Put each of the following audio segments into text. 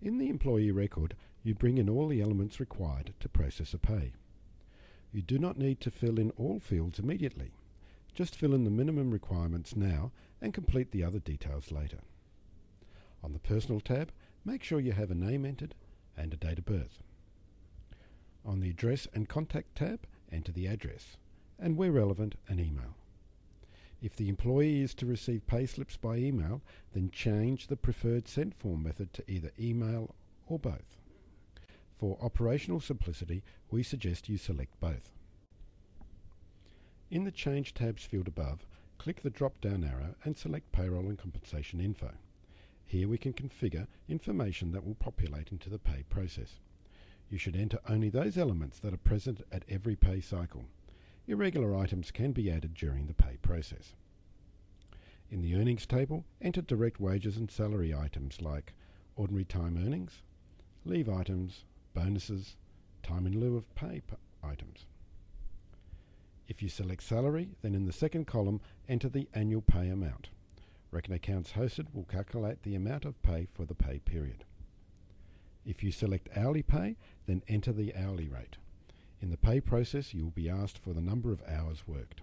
In the employee record, you bring in all the elements required to process a pay. You do not need to fill in all fields immediately. Just fill in the minimum requirements now and complete the other details later. On the Personal tab, make sure you have a name entered and a date of birth. On the Address and Contact tab, enter the address, and where relevant, an email. If the employee is to receive payslips by email, then change the preferred send form method to either email or both. For operational simplicity, we suggest you select both. In the Change tabs field above, click the drop-down arrow and select Payroll and Compensation Info. Here we can configure information that will populate into the pay process. You should enter only those elements that are present at every pay cycle. Irregular items can be added during the pay process. In the Earnings table, enter direct wages and salary items like ordinary time earnings, leave items, bonuses, time in lieu of pay items. If you select salary, then in the second column, enter the annual pay amount. Reckon Accounts Hosted will calculate the amount of pay for the pay period. If you select hourly pay, then enter the hourly rate. In the pay process, you will be asked for the number of hours worked.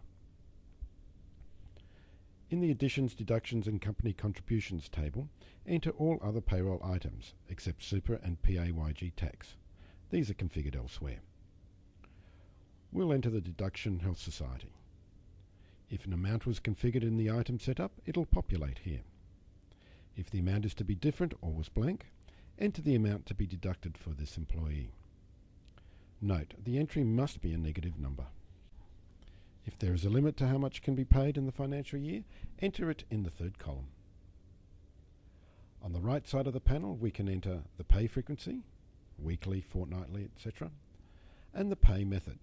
In the Additions, Deductions and Company Contributions table, enter all other payroll items, except super and PAYG tax. These are configured elsewhere. We'll enter the deduction Health Society. If an amount was configured in the item setup, it'll populate here. If the amount is to be different or was blank, enter the amount to be deducted for this employee. Note, the entry must be a negative number. If there is a limit to how much can be paid in the financial year, enter it in the third column. On the right side of the panel, we can enter the pay frequency, weekly, fortnightly, etc., and the pay method,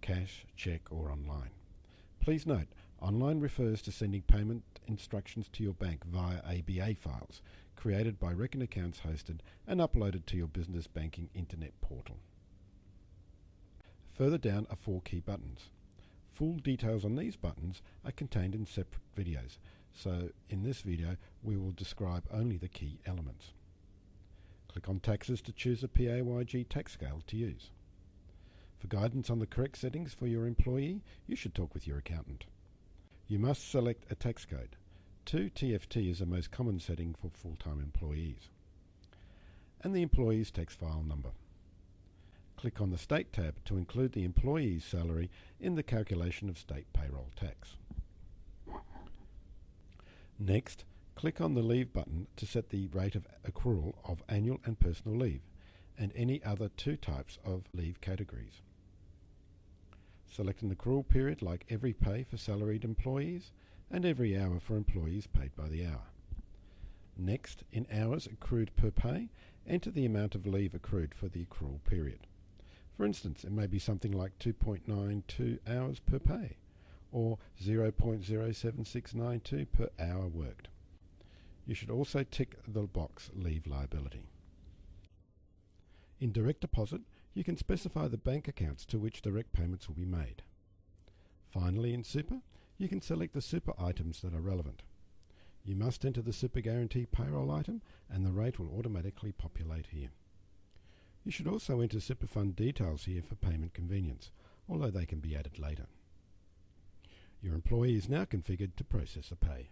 cash, cheque or online. Please note, online refers to sending payment instructions to your bank via ABA files, created by Reckon Accounts Hosted and uploaded to your business banking internet portal. Further down are 4 key buttons. Full details on these buttons are contained in separate videos, so in this video we will describe only the key elements. Click on Taxes to choose a PAYG tax scale to use. For guidance on the correct settings for your employee, you should talk with your accountant. You must select a tax code. 2 TFT is the most common setting for full-time employees. And the employee's tax file number. Click on the State tab to include the employee's salary in the calculation of state payroll tax. Next, click on the Leave button to set the rate of accrual of annual and personal leave, and any other 2 types of leave categories. Select an accrual period like every pay for salaried employees and every hour for employees paid by the hour. Next, in hours accrued per pay, enter the amount of leave accrued for the accrual period. For instance, it may be something like 2.92 hours per pay, or 0.07692 per hour worked. You should also tick the box Leave Liability. In direct deposit, you can specify the bank accounts to which direct payments will be made. Finally, in super, you can select the super items that are relevant. You must enter the Super Guarantee payroll item and the rate will automatically populate here. You should also enter super fund details here for payment convenience, although they can be added later. Your employee is now configured to process a pay.